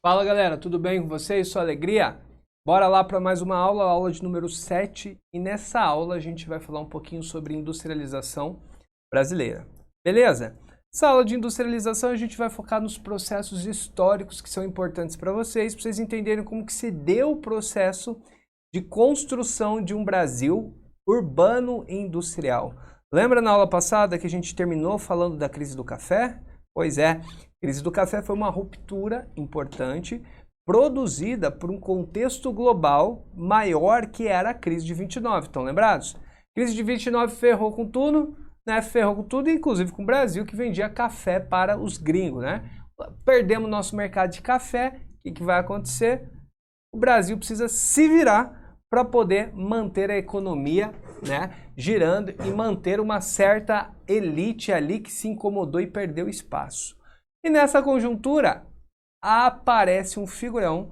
Fala galera, tudo bem com vocês? Sua alegria? Bora lá para mais uma aula, aula de número 7, e nessa aula a gente vai falar um pouquinho sobre industrialização brasileira. Beleza? Essa aula de industrialização a gente vai focar nos processos históricos que são importantes para vocês entenderem como que se deu o processo de construção de um Brasil urbano e industrial. Lembra na aula passada que a gente terminou falando da crise do café? Pois é, a crise do café foi uma ruptura importante produzida por um contexto global maior que era a crise de 29. Estão lembrados? A crise de 29 ferrou com tudo, né? Ferrou com tudo, inclusive com o Brasil, que vendia café para os gringos, né? Perdemos nosso mercado de café. O que vai acontecer? O Brasil precisa se virar para poder manter a economia, né, girando e manter uma certa elite ali que se incomodou e perdeu espaço. E nessa conjuntura aparece um figurão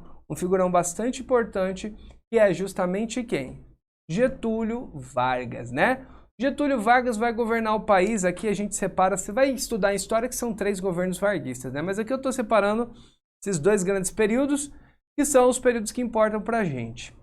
bastante importante, que é justamente quem? Getúlio Vargas, né? Getúlio Vargas vai governar o país. Aqui a gente separa, você vai estudar em história que são 3 governos varguistas, né? Mas aqui eu estou separando esses 2 grandes períodos, que são os períodos que importam para a gente.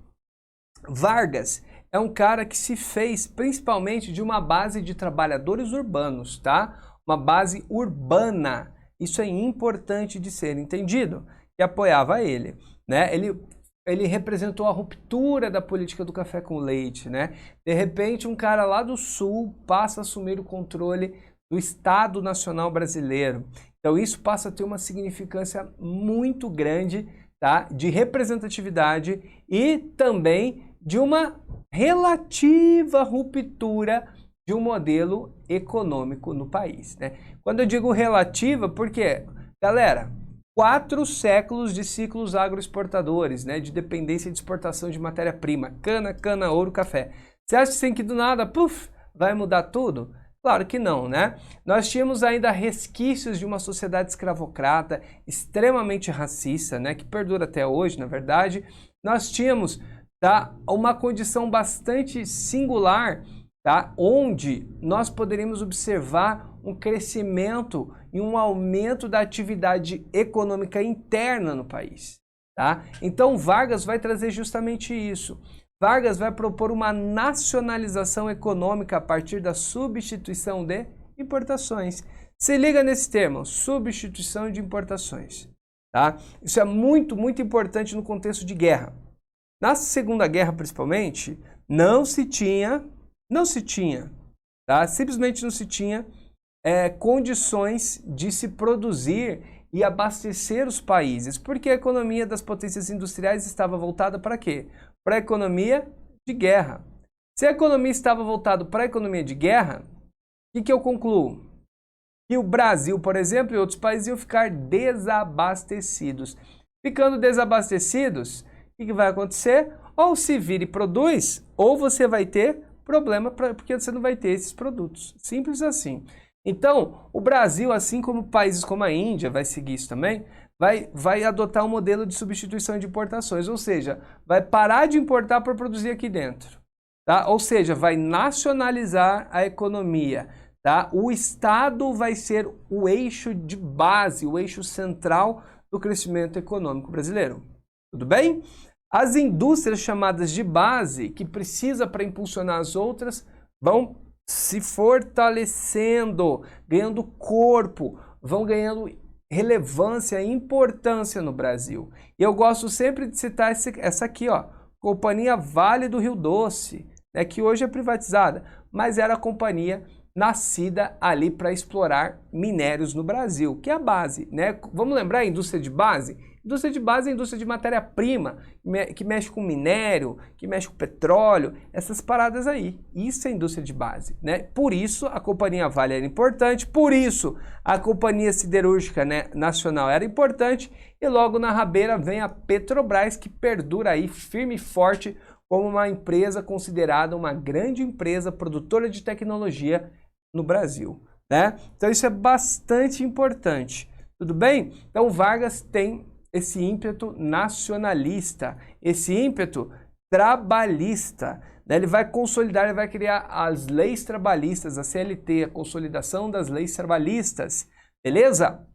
Vargas é um cara que se fez principalmente de uma base de trabalhadores urbanos, tá? Uma base urbana. Isso é importante de ser entendido, que apoiava ele, né? Ele representou a ruptura da política do café com leite, né? De repente, um cara lá do sul passa a assumir o controle do Estado Nacional Brasileiro. Então, isso passa a ter uma significância muito grande, tá? De representatividade e também de uma relativa ruptura de um modelo econômico no país, né? Quando eu digo relativa, porque, galera, 4 séculos de ciclos agroexportadores, né? De dependência de exportação de matéria-prima, cana, ouro, café. Você acha assim que do nada, puf, vai mudar tudo? Claro que não, né? Nós tínhamos ainda resquícios de uma sociedade escravocrata, extremamente racista, né? Que perdura até hoje, na verdade. Nós tínhamos, tá, uma condição bastante singular, tá, onde nós poderíamos observar um crescimento e um aumento da atividade econômica interna no país, tá? Então Vargas vai trazer justamente isso. Vargas vai propor uma nacionalização econômica a partir da substituição de importações. Se liga nesse termo, substituição de importações, tá? Isso é muito importante no contexto de guerra. Na Segunda Guerra, principalmente, não se tinha, tá? Simplesmente não se tinha condições de se produzir e abastecer os países, porque a economia das potências industriais estava voltada para quê? Para a economia de guerra. Se a economia estava voltada para a economia de guerra, o que eu concluo? Que o Brasil, por exemplo, e outros países iam ficar desabastecidos. Ficando desabastecidos, o que vai acontecer? Ou se vira e produz, ou você vai ter problema porque você não vai ter esses produtos. Simples assim. Então, o Brasil, assim como países como a Índia, vai seguir isso também, vai adotar um modelo de substituição de importações, ou seja, vai parar de importar para produzir aqui dentro, tá? Ou seja, vai nacionalizar a economia, tá? O Estado vai ser o eixo de base, o eixo central do crescimento econômico brasileiro. Tudo bem? As indústrias chamadas de base, que precisa para impulsionar as outras, vão se fortalecendo, ganhando corpo, vão ganhando relevância e importância no Brasil. E eu gosto sempre de citar essa aqui, ó, Companhia Vale do Rio Doce, né, que hoje é privatizada, mas era a companhia nascida ali para explorar minérios no Brasil, que é a base, né? Vamos lembrar a indústria de base? Indústria de base é a indústria de matéria-prima, que mexe com minério, que mexe com petróleo, essas paradas aí. Isso é indústria de base, né? Por isso a Companhia Vale era importante, por isso a Companhia Siderúrgica, né, Nacional era importante, e logo na rabeira vem a Petrobras, que perdura aí firme e forte como uma empresa considerada uma grande empresa produtora de tecnologia no Brasil, né? Então isso é bastante importante, tudo bem? Então Vargas tem esse ímpeto nacionalista, esse ímpeto trabalhista, né? Ele vai consolidar, ele vai criar as leis trabalhistas, a CLT, a consolidação das leis trabalhistas, beleza?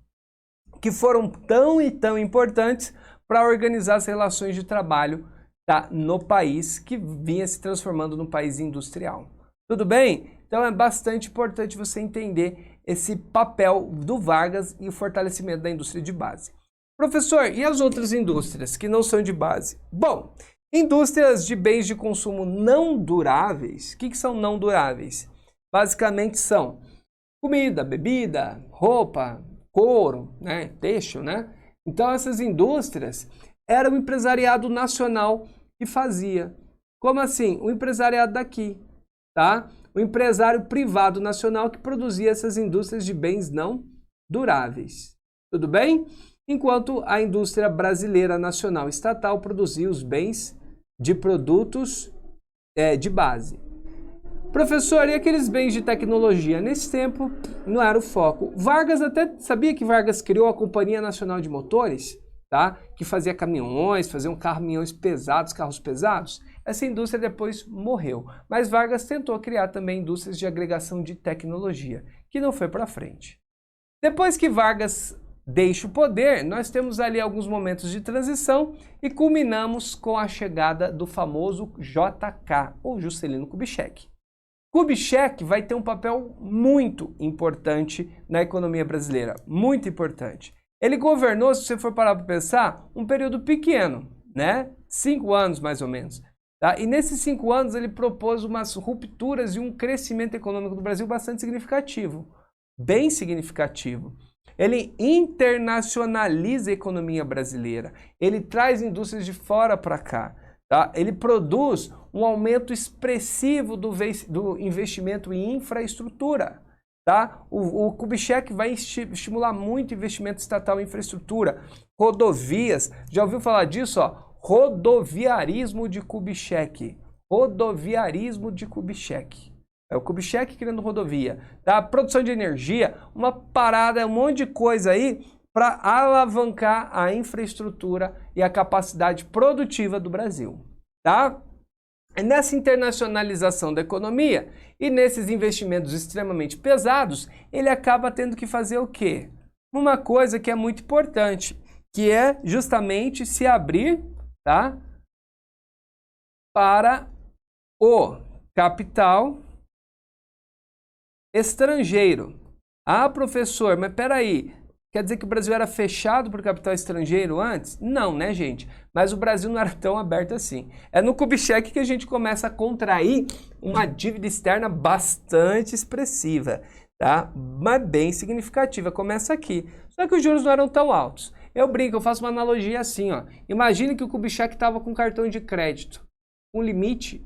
que foram tão e tão importantes para organizar as relações de trabalho, tá, no país que vinha se transformando num país industrial. Tudo bem? Então é bastante importante você entender esse papel do Vargas e o fortalecimento da indústria de base. Professor, e as outras indústrias que não são de base? Bom, indústrias de bens de consumo não duráveis, o que são não duráveis? Basicamente são comida, bebida, roupa, couro, né, têxtil, né? Então essas indústrias eram o empresariado nacional que fazia. Como assim? O empresariado daqui, tá? O empresário privado nacional que produzia essas indústrias de bens não duráveis. Tudo bem? Enquanto a indústria brasileira nacional estatal produzia os bens de produtos de base. Professor, e aqueles bens de tecnologia? Nesse tempo, não era o foco. Vargas até sabia que Vargas criou a Companhia Nacional de Motores, tá? Que fazia caminhões, faziam caminhões pesados, carros pesados. Essa indústria depois morreu. Mas Vargas tentou criar também indústrias de agregação de tecnologia, que não foi para frente. Depois que Vargas deixa o poder, nós temos ali alguns momentos de transição e culminamos com a chegada do famoso JK, ou Juscelino Kubitschek. Kubitschek vai ter um papel muito importante na economia brasileira, muito importante. Ele governou, se você for parar para pensar, um período pequeno, né? 5 anos mais ou menos. Tá? E nesses 5 anos ele propôs umas rupturas e um crescimento econômico do Brasil bastante significativo, bem significativo. Ele internacionaliza a economia brasileira, ele traz indústrias de fora para cá. Tá? Ele produz um aumento expressivo do investimento em infraestrutura. Tá? O Kubitschek vai estimular muito investimento estatal em infraestrutura, rodovias. Já ouviu falar disso? Ó? Rodoviarismo de Kubitschek. Rodoviarismo de Kubitschek. É o Kubitschek criando rodovia. Tá? Produção de energia, uma parada, um monte de coisa aí para alavancar a infraestrutura e a capacidade produtiva do Brasil, tá? Nessa internacionalização da economia e nesses investimentos extremamente pesados, ele acaba tendo que fazer o quê? Uma coisa que é muito importante, que é justamente se abrir, tá? Para o capital estrangeiro. Ah, professor, mas peraí, quer dizer que o Brasil era fechado para o capital estrangeiro antes? Não, né, gente? Mas o Brasil não era tão aberto assim. É no Kubitschek que a gente começa a contrair uma dívida externa bastante expressiva, tá? Mas bem significativa. Começa aqui. Só que os juros não eram tão altos. Eu brinco, eu faço uma analogia assim, ó. Imagine que o Kubitschek estava com cartão de crédito, com limite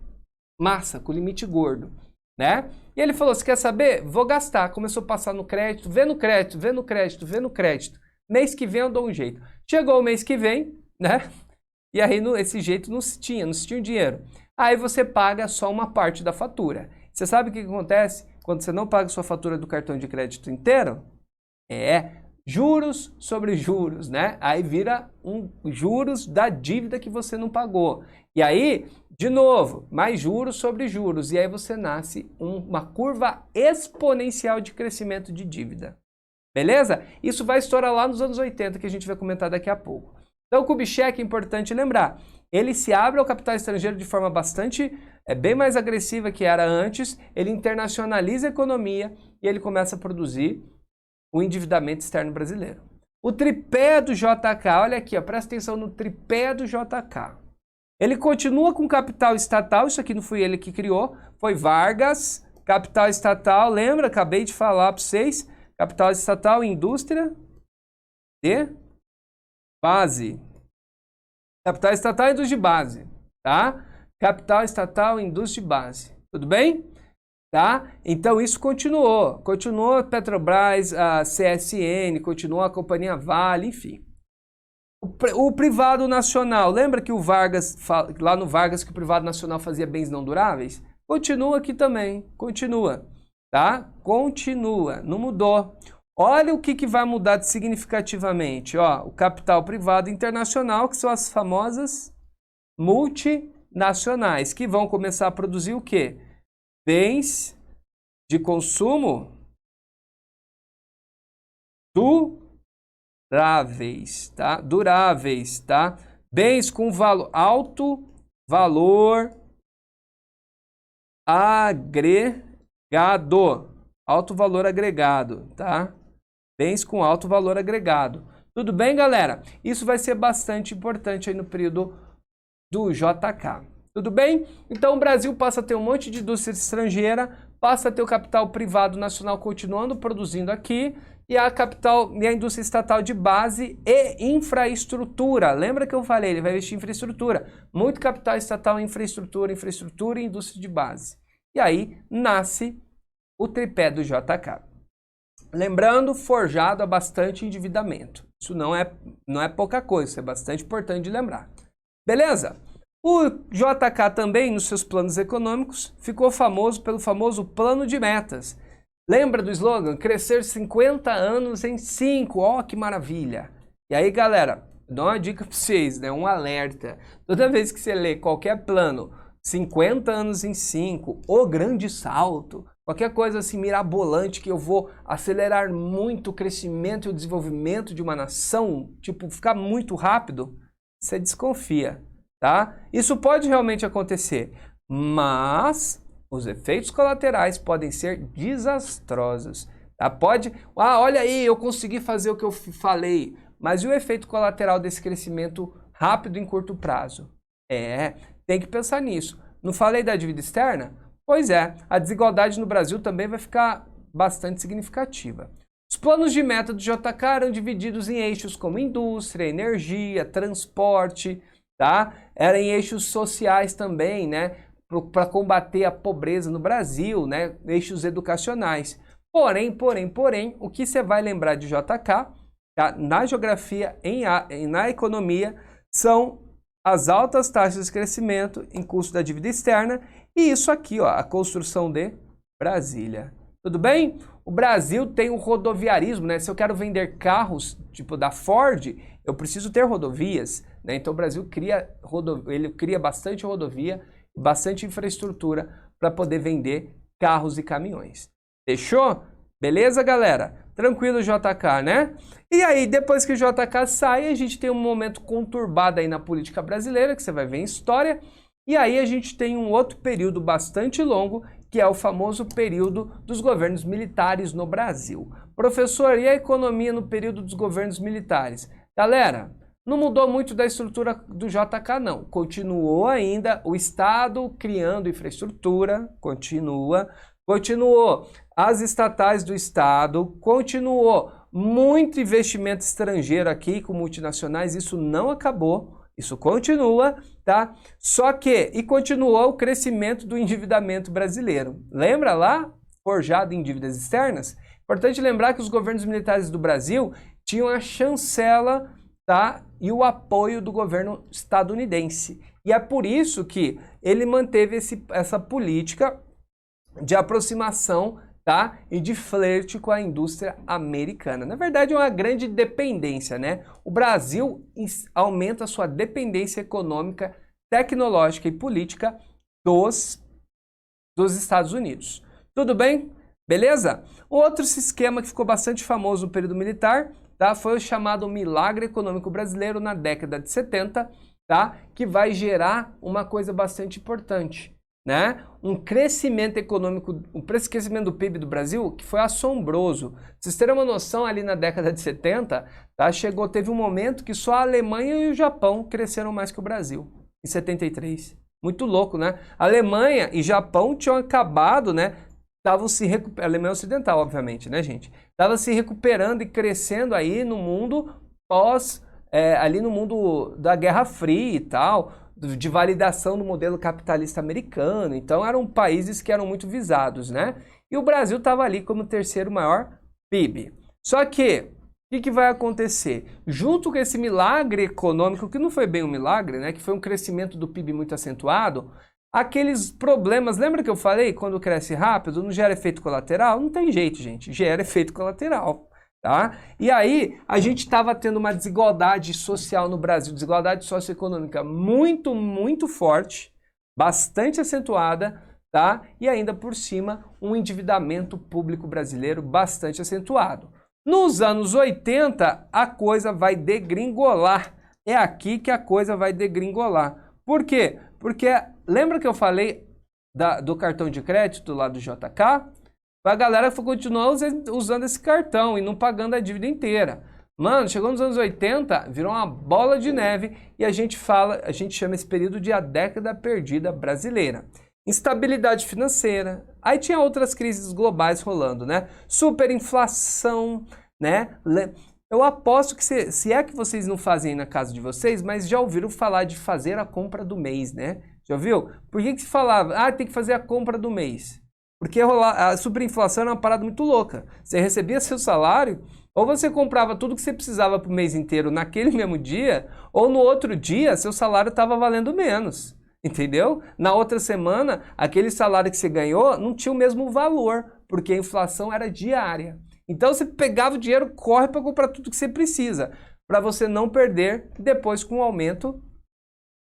massa, com limite gordo, né? E ele falou, você quer saber? Vou gastar. Começou a passar no crédito, vê no crédito, vê no crédito, vê no crédito. Mês que vem eu dou um jeito. Chegou o mês que vem, né? E aí esse jeito não se tinha o dinheiro. Aí você paga só uma parte da fatura. Você sabe o que acontece quando você não paga sua fatura do cartão de crédito inteiro? É juros sobre juros, né? Aí vira juros da dívida que você não pagou. E aí, de novo, mais juros sobre juros. E aí você nasce uma curva exponencial de crescimento de dívida. Beleza? Isso vai estourar lá nos anos 80, que a gente vai comentar daqui a pouco. Então, o Kubitschek, é importante lembrar, ele se abre ao capital estrangeiro de forma bem mais agressiva que era antes, ele internacionaliza a economia e ele começa a produzir o endividamento externo brasileiro. O tripé do JK, olha aqui, ó, presta atenção no tripé do JK. Ele continua com capital estatal, isso aqui não foi ele que criou, foi Vargas, capital estatal, lembra? Acabei de falar para vocês, capital estatal e indústria de base. Capital estatal e indústria de base, tá? Capital estatal e indústria de base, tudo bem? Tá? Então isso continuou a Petrobras, a CSN, continuou a Companhia Vale, enfim. O privado nacional, lembra que o Vargas, lá no Vargas, que o privado nacional fazia bens não duráveis? Continua aqui também, continua, tá? Continua, não mudou. Olha o que vai mudar significativamente, ó, o capital privado internacional, que são as famosas multinacionais, que vão começar a produzir o quê? Bens de consumo duráveis, tá? Duráveis, tá? Bens com alto valor agregado. Alto valor agregado, tá? Bens com alto valor agregado. Tudo bem, galera? Isso vai ser bastante importante aí no período do JK. Tudo bem? Então o Brasil passa a ter um monte de indústria estrangeira, passa a ter o capital privado nacional continuando produzindo aqui, e a capital e a indústria estatal de base e infraestrutura. Lembra que eu falei, ele vai investir em infraestrutura. Muito capital estatal em infraestrutura, infraestrutura e indústria de base. E aí nasce o tripé do JK. Lembrando, forjado a bastante endividamento. Isso não é pouca coisa, isso é bastante importante de lembrar. Beleza? O JK também, nos seus planos econômicos, ficou famoso pelo famoso plano de metas. Lembra do slogan? Crescer 50 anos em 5. Ó, que maravilha! E aí, galera, dou uma dica para vocês, né? Um alerta. Toda vez que você lê qualquer plano, 50 anos em 5, o grande salto, qualquer coisa assim mirabolante que eu vou acelerar muito o crescimento e o desenvolvimento de uma nação, tipo, ficar muito rápido, você desconfia, tá? Isso pode realmente acontecer, mas os efeitos colaterais podem ser desastrosos, tá? Olha aí, eu consegui fazer o que eu falei, mas e o efeito colateral desse crescimento rápido em curto prazo? Tem que pensar nisso. Não falei da dívida externa? Pois é, a desigualdade no Brasil também vai ficar bastante significativa. Os planos de meta do JK eram divididos em eixos como indústria, energia, transporte, tá? Eram em eixos sociais também, né? Para combater a pobreza no Brasil, né? Eixos educacionais. Porém, o que você vai lembrar de JK, tá? Na geografia e na economia, são as altas taxas de crescimento em custo da dívida externa e isso aqui, ó, a construção de Brasília. Tudo bem? O Brasil tem um rodoviarismo, né? Se eu quero vender carros, tipo da Ford, eu preciso ter rodovias, né? Então o Brasil ele cria bastante rodovia, bastante infraestrutura para poder vender carros e caminhões. Fechou? Beleza, galera? Tranquilo, JK, né? E aí, depois que o JK sai, a gente tem um momento conturbado aí na política brasileira, que você vai ver em história. E aí a gente tem um outro período bastante longo, que é o famoso período dos governos militares no Brasil. Professor, e a economia no período dos governos militares? Galera, não mudou muito da estrutura do JK, não. Continuou ainda o Estado criando infraestrutura, continuou as estatais do Estado, continuou muito investimento estrangeiro aqui com multinacionais, isso não acabou, isso continua, tá? Só que, e continuou o crescimento do endividamento brasileiro. Lembra lá? Forjado em dívidas externas? Importante lembrar que os governos militares do Brasil tinham a chancela, tá? E o apoio do governo estadunidense. E é por isso que ele manteve essa política de aproximação, tá? E de flerte com a indústria americana. Na verdade, é uma grande dependência, né? O Brasil aumenta a sua dependência econômica, tecnológica e política dos Estados Unidos. Tudo bem? Beleza? Outro esquema que ficou bastante famoso no período militar, tá? Foi o chamado milagre econômico brasileiro na década de 70, tá? Que vai gerar uma coisa bastante importante, né? Um crescimento econômico, o crescimento do PIB do Brasil que foi assombroso. Pra vocês terem uma noção, ali na década de 70, tá? Teve um momento que só a Alemanha e o Japão cresceram mais que o Brasil, em 73. Muito louco, né? Alemanha e Japão tinham acabado, né? Estavam se recuperando, Alemanha Ocidental, obviamente, né, gente? Estavam se recuperando e crescendo aí no mundo ali no mundo da Guerra Fria e tal, de validação do modelo capitalista americano. Então eram países que eram muito visados, né? E o Brasil estava ali como terceiro maior PIB. Só que, o que vai acontecer? Junto com esse milagre econômico, que não foi bem um milagre, né? Que foi um crescimento do PIB muito acentuado, aqueles problemas, lembra que eu falei, quando cresce rápido, não gera efeito colateral? Não tem jeito, gente, gera efeito colateral. Tá? E aí, a gente estava tendo uma desigualdade social no Brasil, desigualdade socioeconômica muito, muito forte, bastante acentuada, tá? E ainda por cima, um endividamento público brasileiro bastante acentuado. Nos anos 80, a coisa vai degringolar. É aqui que a coisa vai degringolar. Por quê? Porque lembra que eu falei do cartão de crédito lá do JK? A galera continuar usando esse cartão e não pagando a dívida inteira. Mano, chegou nos anos 80, virou uma bola de neve e a gente chama esse período de a década perdida brasileira. Instabilidade financeira, aí tinha outras crises globais rolando, né? Superinflação, né? Eu aposto que se é que vocês não fazem na casa de vocês, mas já ouviram falar de fazer a compra do mês, né? Já ouviu? Por que se falava? Ah, tem que fazer a compra do mês. Porque a superinflação era uma parada muito louca. Você recebia seu salário, ou você comprava tudo que você precisava para o mês inteiro naquele mesmo dia, ou no outro dia seu salário estava valendo menos. Entendeu? Na outra semana, aquele salário que você ganhou não tinha o mesmo valor, porque a inflação era diária. Então você pegava o dinheiro, corre para comprar tudo que você precisa, para você não perder depois com o aumento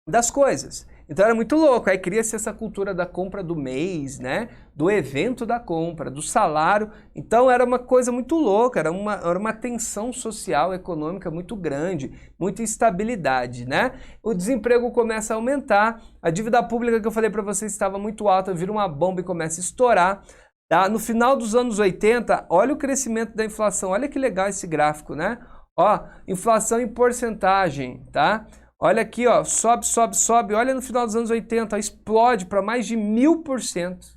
das coisas. Então era muito louco, aí cria-se essa cultura da compra do mês, né? Do evento da compra, do salário. Então era uma coisa muito louca, era uma tensão social, econômica muito grande, muita instabilidade, né? O desemprego começa a aumentar, a dívida pública que eu falei para vocês estava muito alta, vira uma bomba e começa a estourar. Tá? No final dos anos 80, olha o crescimento da inflação, olha que legal esse gráfico, né? Ó, inflação em porcentagem, tá? Olha aqui, ó, sobe, sobe, sobe. Olha no final dos anos 80, ó, explode para mais de 1000%,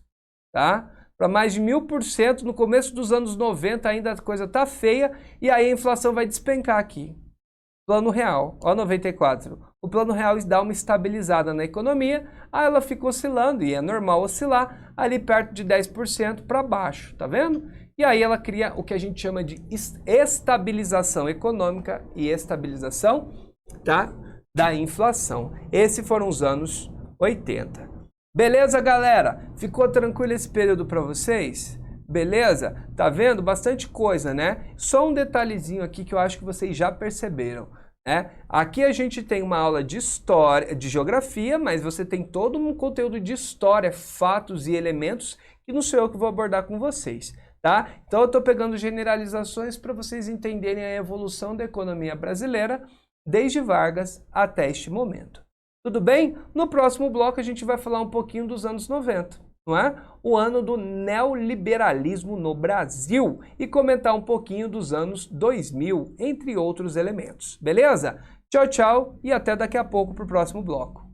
tá? Para mais de 1000%. No começo dos anos 90 ainda a coisa tá feia e aí a inflação vai despencar aqui. Plano real, ó 94. O plano real dá uma estabilizada na economia, aí ela fica oscilando, e é normal oscilar, ali perto de 10% para baixo, tá vendo? E aí ela cria o que a gente chama de estabilização econômica e estabilização, tá? Da inflação. Esses foram os anos 80. Beleza, galera? Ficou tranquilo esse período para vocês? Beleza? Tá vendo? Bastante coisa, né? Só um detalhezinho aqui que eu acho que vocês já perceberam, né? Aqui a gente tem uma aula de história, de geografia, mas você tem todo um conteúdo de história, fatos e elementos que não sou eu que vou abordar com vocês, tá? Então eu tô pegando generalizações para vocês entenderem a evolução da economia brasileira desde Vargas até este momento. Tudo bem? No próximo bloco a gente vai falar um pouquinho dos anos 90, não é? O ano do neoliberalismo no Brasil e comentar um pouquinho dos anos 2000, entre outros elementos. Beleza? Tchau, tchau e até daqui a pouco para o próximo bloco.